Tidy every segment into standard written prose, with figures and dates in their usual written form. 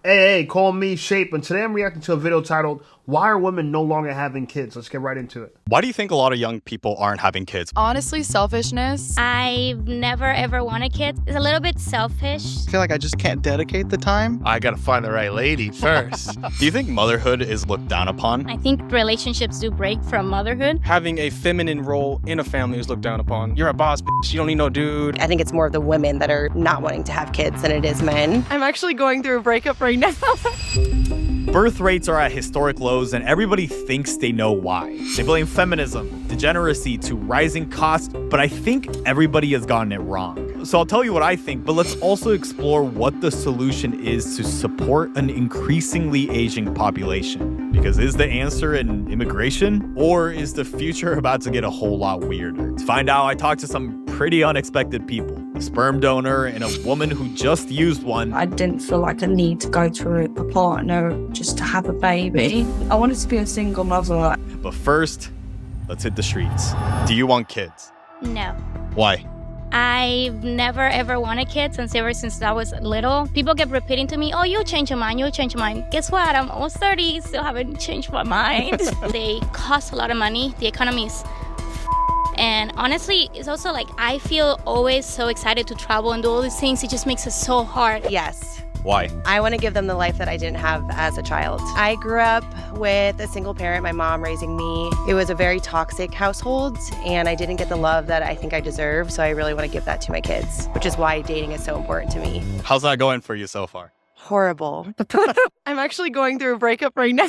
Hey, call me Shape, and today I'm reacting to a video titled, Why Are Women No Longer Having Kids? Let's get right into it. Why do you think a lot of young people aren't having kids? Honestly, selfishness. I've never ever wanted kids. It's a little bit selfish. I feel like I just can't dedicate the time. I gotta find the right lady first. Do you think motherhood is looked down upon? I think relationships do break from motherhood. Having a feminine role in a family is looked down upon. You're a boss, bitch. You don't need no dude. I think it's more of the women that are not wanting to have kids than it is men. I'm actually going through a breakup right now. Birth rates are at historic lows and everybody thinks they know why. They blame feminism, degeneracy to rising costs, but I think everybody has gotten it wrong. So I'll tell you what I think, but let's also explore what the solution is to support an increasingly aging population. Because is the answer in immigration? Or is the future about to get a whole lot weirder? To find out, I talked to some pretty unexpected people. A sperm donor and a woman who just used one. I didn't feel like I need to go through a partner just to have a baby. I wanted to be a single mother. But first, let's hit the streets. Do you want kids? No. Why? I've never ever wanted kids ever since I was little. People kept repeating to me, oh, you'll change your mind, you'll change your mind. Guess what? I'm almost 30, still haven't changed my mind. They cost a lot of money. The economy is and honestly, it's also like I feel always so excited to travel and do all these things. It just makes it so hard. Yes. Why? I want to give them the life that I didn't have as a child. I grew up with a single parent, my mom raising me. It was a very toxic household, and I didn't get the love that I think I deserve, so I really want to give that to my kids, which is why dating is so important to me. How's that going for you so far? Horrible. I'm actually going through a breakup right now.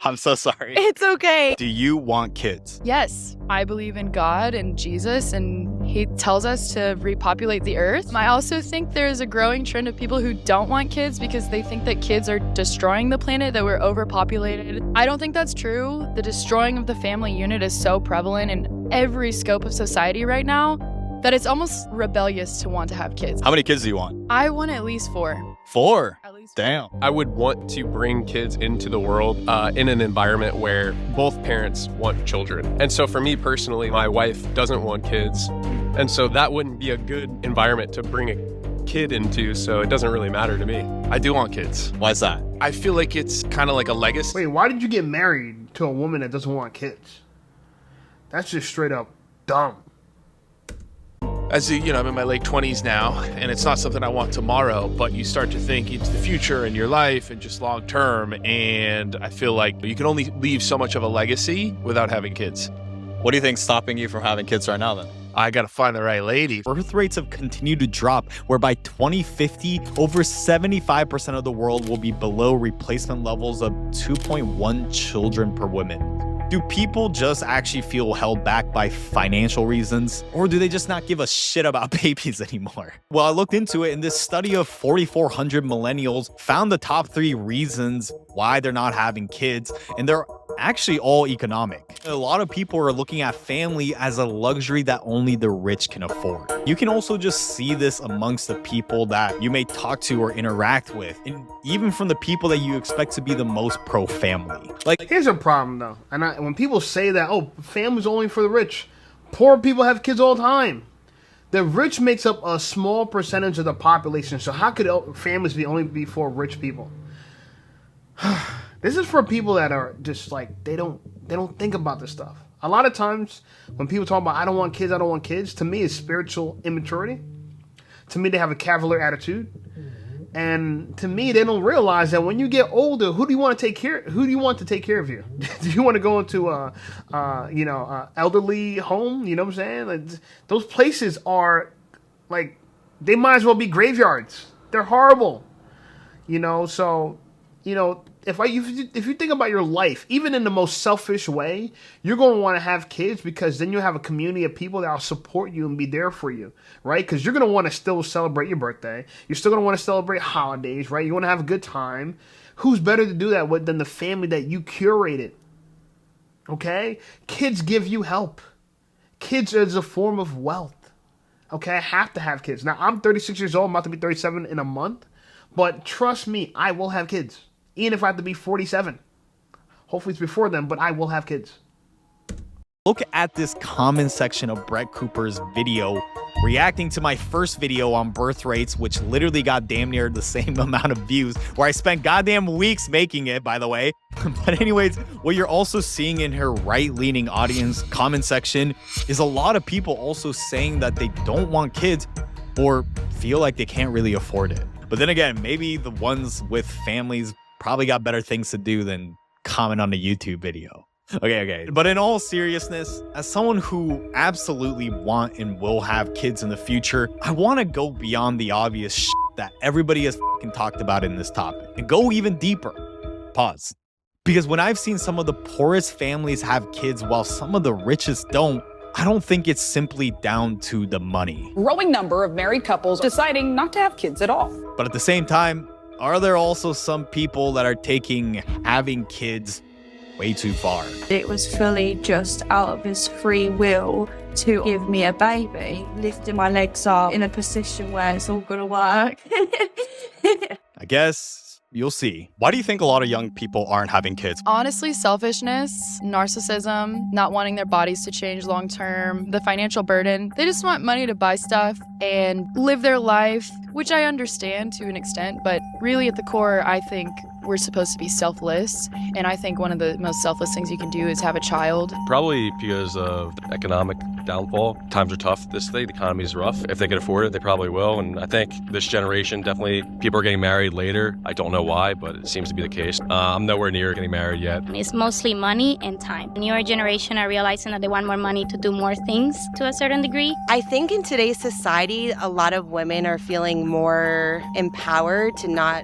I'm so sorry. It's okay. Do you want kids? Yes, I believe in God and Jesus, and He tells us to repopulate the earth. I also think there's a growing trend of people who don't want kids because they think that kids are destroying the planet, that we're overpopulated. I don't think that's true. The destroying of the family unit is so prevalent in every scope of society right now that it's almost rebellious to want to have kids. How many kids do you want? I want at least 4. 4? At least. Damn. I would want to bring kids into the world in an environment where both parents want children. And so for me personally, my wife doesn't want kids. And so that wouldn't be a good environment to bring a kid into, so it doesn't really matter to me. I do want kids. Why is that? I feel like it's kind of like a legacy. Wait, why did you get married to a woman that doesn't want kids? That's just straight up dumb. As I'm in my late 20s now, and it's not something I want tomorrow, but you start to think into the future and your life and just long term, and I feel like you can only leave so much of a legacy without having kids. What do you think's stopping you from having kids right now then? I gotta find the right lady. Birth rates have continued to drop, where by 2050, over 75% of the world will be below replacement levels of 2.1 children per woman. Do people just actually feel held back by financial reasons? Or do they just not give a shit about babies anymore? Well, I looked into it, and this study of 4,400 millennials found the top 3 reasons why they're not having kids, and they're actually all economic. A lot of people are looking at family as a luxury that only the rich can afford. You can also just see this amongst the people that you may talk to or interact with, and even from the people that you expect to be the most pro-family. Like, Here's a problem though, and when people say that, oh, family's only for the rich, poor people have kids all the time. The rich makes up a small percentage of the population, so how could families only be for rich people? This is for people that are just like, they don't think about this stuff. A lot of times when people talk about I don't want kids, to me it's spiritual immaturity. To me they have a cavalier attitude. And to me they don't realize that when you get older, who do you want to take care of you? Do you want to go into a elderly home, you know what I'm saying? Like, those places are like, they might as well be graveyards. They're horrible. So if you think about your life, even in the most selfish way, you're going to want to have kids because then you have a community of people that will support you and be there for you, right? Because you're going to want to still celebrate your birthday. You're still going to want to celebrate holidays, right? You want to have a good time. Who's better to do that with than the family that you curated? Okay? Kids give you help. Kids is a form of wealth. Okay? I have to have kids. Now, I'm 36 years old. I'm about to be 37 in a month. But trust me, I will have kids. Even if I have to be 47. Hopefully it's before then, but I will have kids. Look at this comment section of Brett Cooper's video where reacting to my first video on birth rates, which literally got damn near the same amount of views, where I spent goddamn weeks making it, by the way. But anyways, what you're also seeing in her right-leaning audience comment section is a lot of people also saying that they don't want kids or feel like they can't really afford it. But then again, maybe the ones with families probably got better things to do than comment on a YouTube video. Okay. But in all seriousness, as someone who absolutely want and will have kids in the future, I want to go beyond the obvious shit that everybody has fucking talked about in this topic and go even deeper. Pause. Because when I've seen some of the poorest families have kids while some of the richest don't, I don't think it's simply down to the money. Growing number of married couples deciding not to have kids at all. But at the same time, are there also some people that are taking having kids way too far? It was fully just out of his free will to give me a baby, lifting my legs up in a position where it's all gonna work. I guess you'll see. Why do you think a lot of young people aren't having kids? Honestly, selfishness, narcissism, not wanting their bodies to change long term, the financial burden. They just want money to buy stuff and live their life, which I understand to an extent, but really at the core, I think we're supposed to be selfless. And I think one of the most selfless things you can do is have a child. Probably because of the economic downfall. Times are tough. The economy is rough. If they can afford it, they probably will. And I think this generation, definitely, people are getting married later. I don't know why, but it seems to be the case. I'm nowhere near getting married yet. It's mostly money and time. The newer generation are realizing that they want more money to do more things to a certain degree. I think in today's society, a lot of women are feeling more empowered to not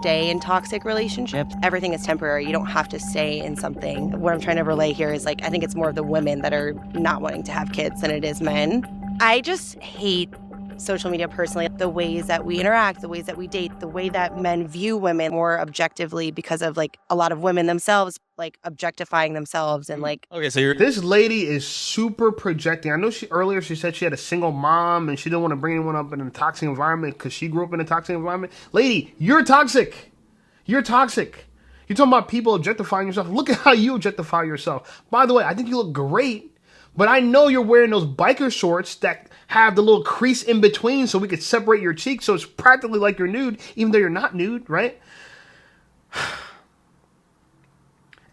stay in toxic relationships. Everything is temporary. You don't have to stay in something. What I'm trying to relay here is I think it's more of the women that are not wanting to have kids than it is men. I just hate social media personally, the ways that we interact, the ways that we date, the way that men view women more objectively because of a lot of women themselves objectifying themselves and Okay, so this lady is super projecting. I know earlier she said she had a single mom and she didn't want to bring anyone up in a toxic environment because she grew up in a toxic environment. Lady, you're toxic. You're toxic. You're talking about people objectifying yourself. Look at how you objectify yourself. By the way, I think you look great, but I know you're wearing those biker shorts that have the little crease in between so we could separate your cheeks so it's practically like you're nude, even though you're not nude, right?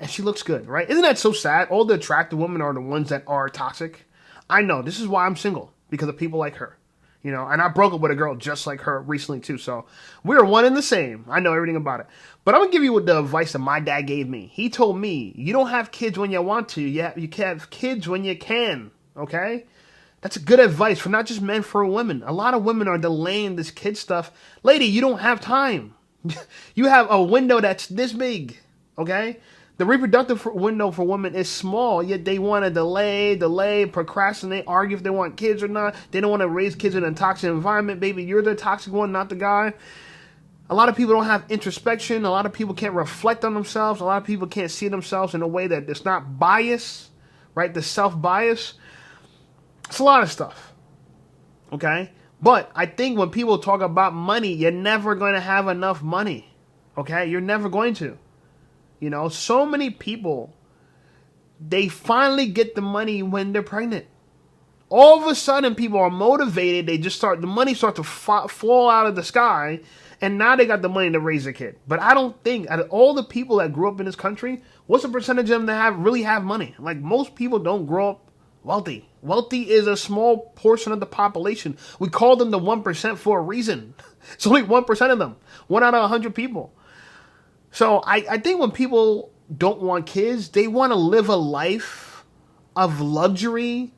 And she looks good, right? Isn't that so sad? All the attractive women are the ones that are toxic. I know. This is why I'm single, because of people like her. And I broke up with a girl just like her recently too. So we're one and the same. I know everything about it. But I'm going to give you the advice that my dad gave me. He told me, you don't have kids when you want to. You can have kids when you can. Okay? That's a good advice for not just men, for women. A lot of women are delaying this kid stuff. Lady, you don't have time. You have a window that's this big. Okay? The reproductive window for women is small, yet they want to delay, procrastinate, argue if they want kids or not. They don't want to raise kids in a toxic environment. Baby, you're the toxic one, not the guy. A lot of people don't have introspection. A lot of people can't reflect on themselves. A lot of people can't see themselves in a way that it's not bias, right? The self-bias. It's a lot of stuff, okay? But I think when people talk about money, you're never going to have enough money, okay? You're never going to. So many people, they finally get the money when they're pregnant. All of a sudden, people are motivated. The money starts to fall out of the sky, and now they got the money to raise a kid. But I don't think, out of all the people that grew up in this country, what's the percentage of them that really have money? Most people don't grow up wealthy. Wealthy is a small portion of the population. We call them the 1% for a reason. It's only 1% of them. 1 out of 100 people. So I think when people don't want kids, they want to live a life of luxury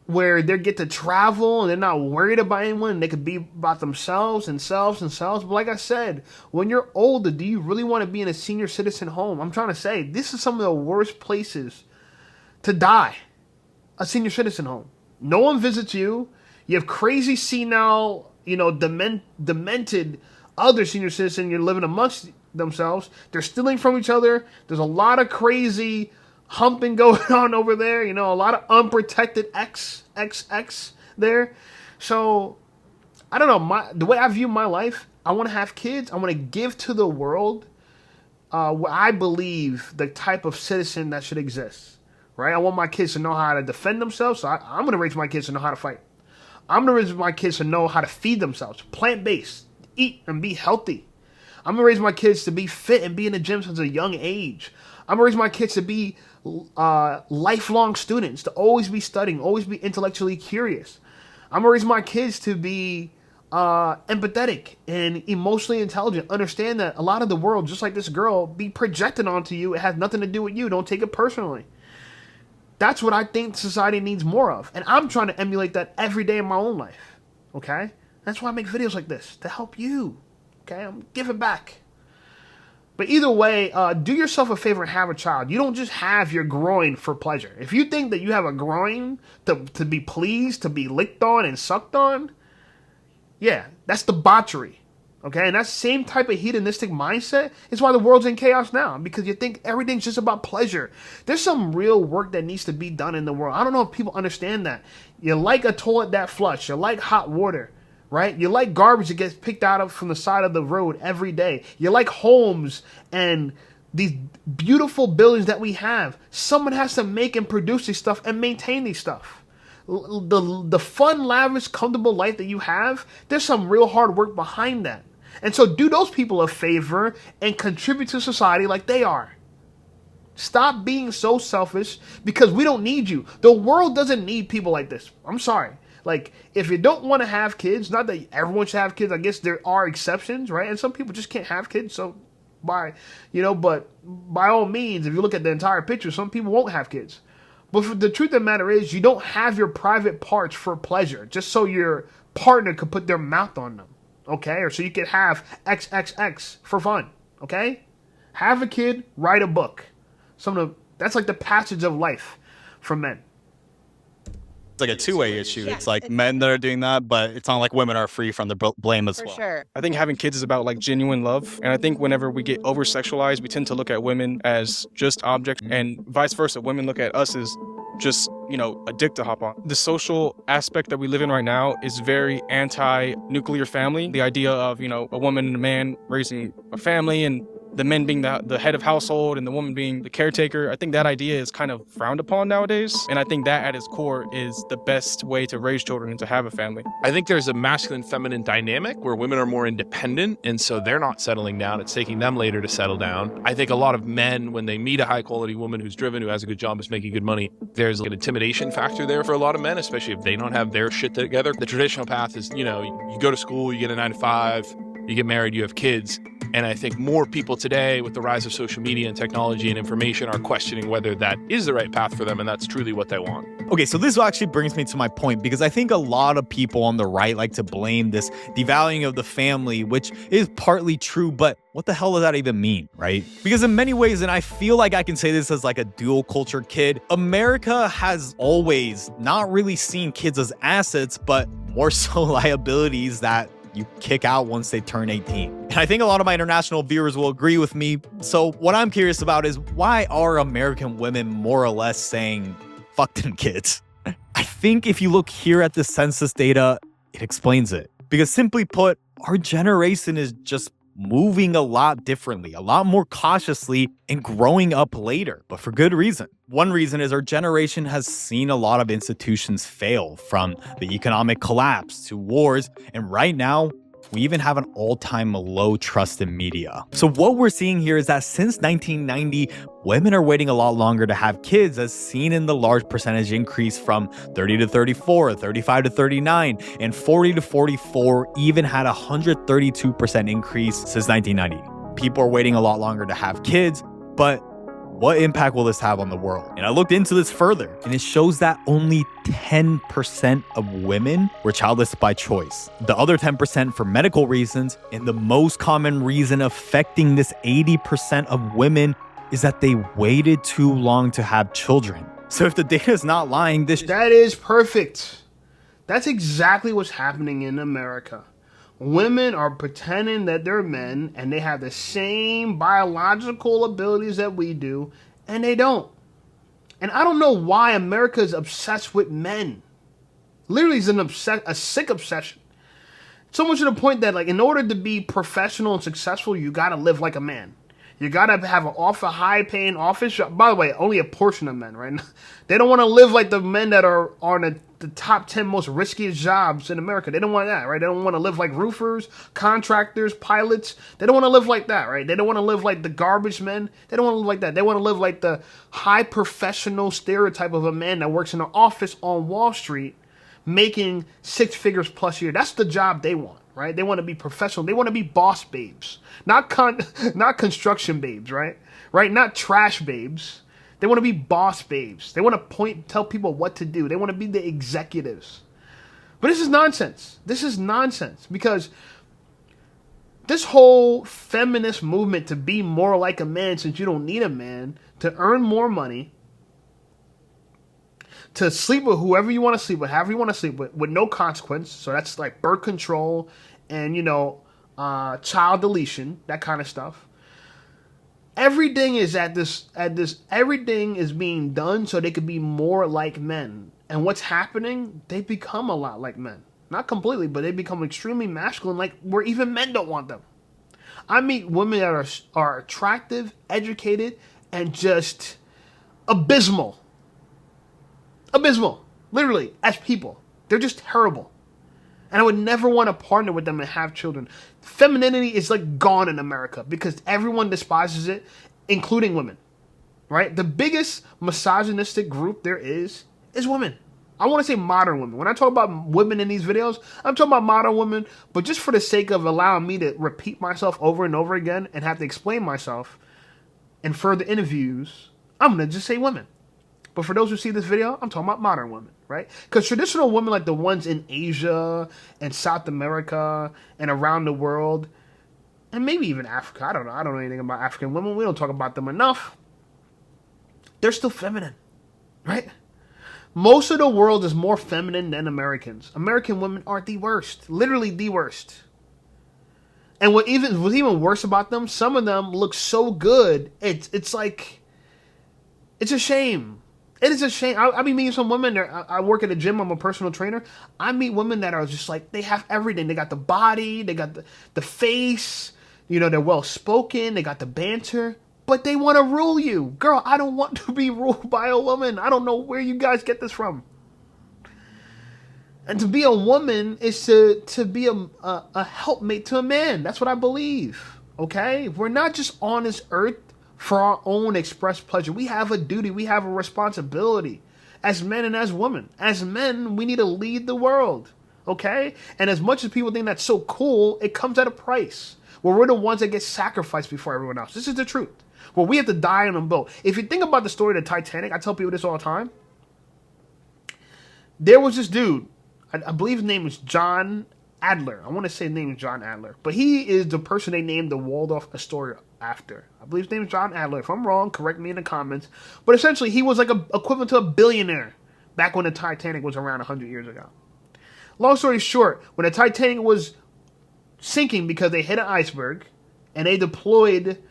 where they get to travel and they're not worried about anyone. They could be about themselves. But like I said, when you're older, do you really want to be in a senior citizen home? I'm trying to say, this is some of the worst places to die. A senior citizen home. No one visits you. You have crazy senile, demented other senior citizens. You're living amongst themselves. They're stealing from each other. There's a lot of crazy humping going on over there. A lot of unprotected XX there. So I don't know. The way I view my life, I want to have kids. I want to give to the world what I believe the type of citizen that should exist. Right? I want my kids to know how to defend themselves. So I'm going to raise my kids to know how to fight. I'm going to raise my kids to know how to feed themselves, plant-based, eat and be healthy. I'm going to raise my kids to be fit and be in the gym since a young age. I'm going to raise my kids to be lifelong students, to always be studying, always be intellectually curious. I'm going to raise my kids to be empathetic and emotionally intelligent. Understand that a lot of the world, just like this girl, be projected onto you. It has nothing to do with you. Don't take it personally. That's what I think society needs more of. And I'm trying to emulate that every day in my own life. Okay? That's why I make videos like this, to help you. Okay? I'm giving back. But either way, do yourself a favor and have a child. You don't just have your groin for pleasure. If you think that you have a groin to be pleased, to be licked on and sucked on, yeah, that's debauchery. Okay? And that same type of hedonistic mindset is why the world's in chaos now. Because you think everything's just about pleasure. There's some real work that needs to be done in the world. I don't know if people understand that. You like a toilet that flush. You like hot water. Right? You like garbage that gets picked out of from the side of the road every day. You like homes and these beautiful buildings that we have. Someone has to make and produce these stuff and maintain these stuff. The fun, lavish, comfortable life that you have, there's some real hard work behind that. And so do those people a favor and contribute to society like they are. Stop being so selfish because we don't need you. The world doesn't need people like this. I'm sorry. Like, if you don't want to have kids, not that everyone should have kids, I guess there are exceptions, right? And some people just can't have kids, so but by all means, if you look at the entire picture, some people won't have kids. But the truth of the matter is, you don't have your private parts for pleasure, just so your partner could put their mouth on them, okay? Or so you could have XXX for fun, okay? Have a kid, write a book. That's like the passage of life for men. It's like a two-way issue. It's like men that are doing that, but it's not like women are free from the blame as well. Sure. I think having kids is about like genuine love. And I think whenever we get over-sexualized, we tend to look at women as just objects, and vice versa. Women look at us as just, a dick to hop on. The social aspect that we live in right now is very anti-nuclear family. The idea of, a woman and a man raising a family and the men being the head of household and the woman being the caretaker. I think that idea is kind of frowned upon nowadays. And I think that at its core is the best way to raise children and to have a family. I think there's a masculine-feminine dynamic where women are more independent, and so they're not settling down. It's taking them later to settle down. I think a lot of men, when they meet a high-quality woman who's driven, who has a good job, is making good money, there's an intimidation factor there for a lot of men, especially if they don't have their shit together. The traditional path is, you go to school, you get a 9-to-5, you get married, you have kids. And I think more people today, with the rise of social media and technology and information, are questioning whether that is the right path for them and that's truly what they want. Okay, so this actually brings me to my point, because I think a lot of people on the right like to blame this devaluing of the family, which is partly true, but what the hell does that even mean, right? Because in many ways, and I feel like I can say this as like a dual culture kid, America has always not really seen kids as assets, but more so liabilities that you kick out once they turn 18. And I think a lot of my international viewers will agree with me. So what I'm curious about is, why are American women more or less saying, fuck them kids? I think if you look here at the census data, it explains it. Because simply put, our generation is just moving a lot differently, a lot more cautiously, and growing up later, but for good reason. One reason is our generation has seen a lot of institutions fail, from the economic collapse to wars, and right now, we even have an all-time low trust in media. So what we're seeing here is that since 1990, women are waiting a lot longer to have kids, as seen in the large percentage increase from 30 to 34, 35 to 39, and 40 to 44 even had a 132% increase since 1990. People are waiting a lot longer to have kids, but what impact will this have on the world? And I looked into this further, and it shows that only 10% of women were childless by choice. The other 10% for medical reasons, and the most common reason affecting this 80% of women is that they waited too long to have children. So if the data is not lying, that is perfect. That's exactly what's happening in America. Women are pretending that they're men and they have the same biological abilities that we do, and they don't. And I don't know why America is obsessed with men. Literally, it's a sick obsession. So much to the point that, like, in order to be professional and successful, you gotta live like a man. You gotta have a high-paying office job. By the way, only a portion of men, right? They don't want to live like the men that are on the top 10 most riskiest jobs in America. They don't want that, right? They don't want to live like roofers, contractors, pilots. They don't want to live like that, right? They don't want to live like the garbage men. They don't want to live like that. They want to live like the high professional stereotype of a man that works in an office on Wall Street making 6 figures plus a year. That's the job they want, right? They want to be professional. They want to be boss babes, not construction babes, right? Right? Not trash babes. They want to be boss babes. They want to tell people what to do. They want to be the executives. But this is nonsense. This is nonsense because this whole feminist movement to be more like a man since you don't need a man, to earn more money, to sleep with whoever you want to sleep with, however you want to sleep with no consequence. So that's like birth control and, child deletion, that kind of stuff. Everything is everything is being done so they could be more like men. And what's happening? They become a lot like men. Not completely, but they become extremely masculine, like where even men don't want them. I meet women that are attractive, educated, and just abysmal. Abysmal. Literally, as people. They're just terrible. And I would never want to partner with them and have children. Femininity is like gone in America because everyone despises it, including women. Right? The biggest misogynistic group there is women. I want to say modern women. When I talk about women in these videos, I'm talking about modern women, but just for the sake of allowing me to repeat myself over and over again and have to explain myself in further interviews, I'm going to just say women. But for those who see this video, I'm talking about modern women, right? Because traditional women like the ones in Asia and South America and around the world, and maybe even Africa, I don't know. I don't know anything about African women. We don't talk about them enough. They're still feminine, right? Most of the world is more feminine than Americans. American women are the worst, literally the worst. And what's even worse about them, some of them look so good, it's like, it's a shame. It is a shame. I be meeting some women. I work at a gym. I'm a personal trainer. I meet women that are just like, they have everything. They got the body. They got the face. They're well-spoken. They got the banter. But they want to rule you. Girl, I don't want to be ruled by a woman. I don't know where you guys get this from. And to be a woman is to be a helpmate to a man. That's what I believe. Okay? We're not just on this earth for our own express pleasure. We have a duty. We have a responsibility as men and as women. As men, we need to lead the world. Okay? And as much as people think that's so cool, it comes at a price. Where we're the ones that get sacrificed before everyone else. This is the truth. Where we have to die on a boat. If you think about the story of the Titanic, I tell people this all the time. There was this dude, I believe his name is John Adler. I want to say his name is John Adler. But he is the person they named the Waldorf Astoria after. I believe his name is John Adler. If I'm wrong, correct me in the comments. But essentially, he was like equivalent to a billionaire back when the Titanic was around 100 years ago. Long story short, when the Titanic was sinking because they hit an iceberg and they deployed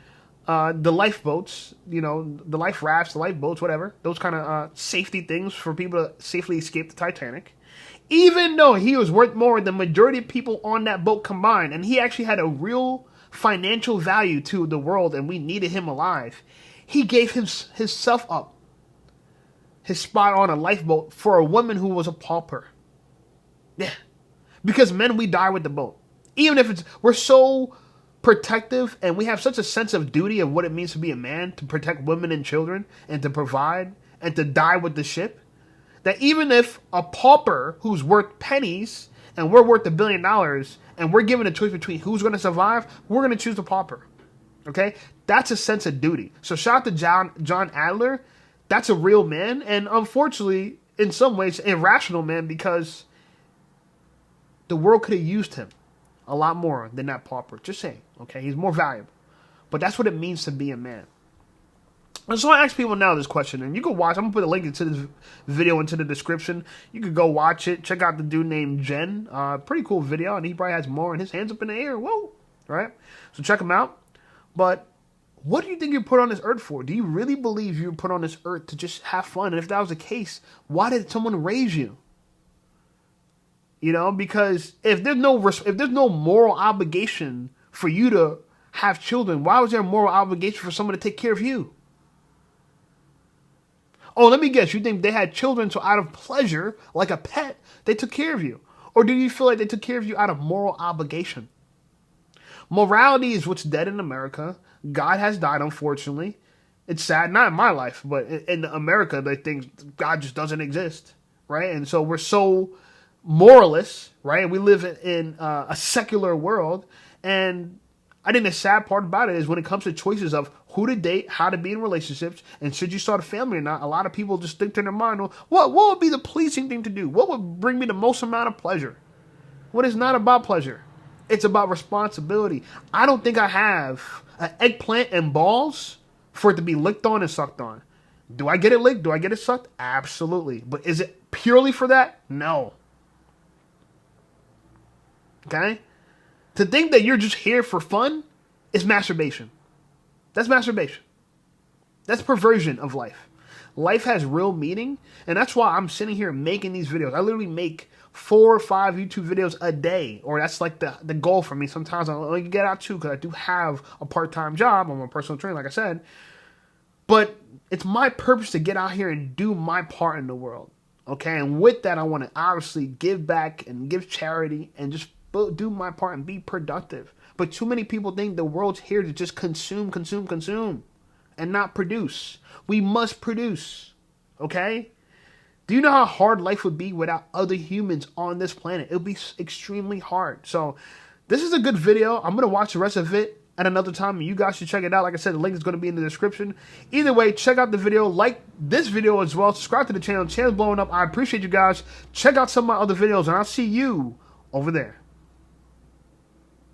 the lifeboats, the life rafts, the lifeboats, whatever, those kind of safety things for people to safely escape the Titanic. Even though he was worth more than the majority of people on that boat combined, and he actually had a real financial value to the world and we needed him alive, he gave himself up, his spot on a lifeboat, for a woman who was a pauper. Yeah. Because men, we die with the boat. Even if we're so protective and we have such a sense of duty of what it means to be a man, to protect women and children and to provide and to die with the ship, that even if a pauper who's worth pennies and we're worth $1 billion and we're given a choice between who's going to survive, we're going to choose the pauper. Okay? That's a sense of duty. So shout out to John Adler. That's a real man, and unfortunately, in some ways, irrational man, because the world could have used him a lot more than that pauper. Just saying. Okay? He's more valuable. But that's what it means to be a man. And so I ask people now this question, and you can watch. I'm going to put a link into this video into the description. You could go watch it. Check out the dude named Jen. Pretty cool video, and he probably has more, and his hands up in the air. Whoa. Right? So check him out. But what do you think you're put on this earth for? Do you really believe you're put on this earth to just have fun? And if that was the case, why did someone raise you? Because if there's no moral obligation for you to have children, why was there a moral obligation for someone to take care of you? Oh, let me guess. You think they had children so out of pleasure, like a pet, they took care of you? Or do you feel like they took care of you out of moral obligation? Morality is what's dead in America. God has died, unfortunately. It's sad, not in my life, but in America, they think God just doesn't exist, right? And so we're so moralists, right? We live in a secular world, and I think the sad part about it is when it comes to choices of who to date, how to be in relationships, and should you start a family or not, a lot of people just think to their mind, well, what would be the pleasing thing to do? What would bring me the most amount of pleasure? What is not about pleasure? It's about responsibility. I don't think I have an eggplant and balls for it to be licked on and sucked on. Do I get it licked? Do I get it sucked? Absolutely. But is it purely for that? No. Okay? To think that you're just here for fun is masturbation. That's masturbation. That's perversion of life. Life has real meaning, and that's why I'm sitting here making these videos. I literally make 4 or 5 YouTube videos a day, or that's like the goal for me. Sometimes I only get out 2 because I do have a part-time job. I'm a personal trainer, like I said. But it's my purpose to get out here and do my part in the world. Okay, and with that, I want to obviously give back and give charity and just do my part and be productive. But too many people think the world's here to just consume, and not produce. We must produce. Okay? Do you know how hard life would be without other humans on this planet? It would be extremely hard. So this is a good video. I'm going to watch the rest of it at another time. You guys should check it out. Like I said, the link is going to be in the description. Either way, check out the video. Like this video as well. Subscribe to the channel. The channel's blowing up. I appreciate you guys. Check out some of my other videos, and I'll see you over there.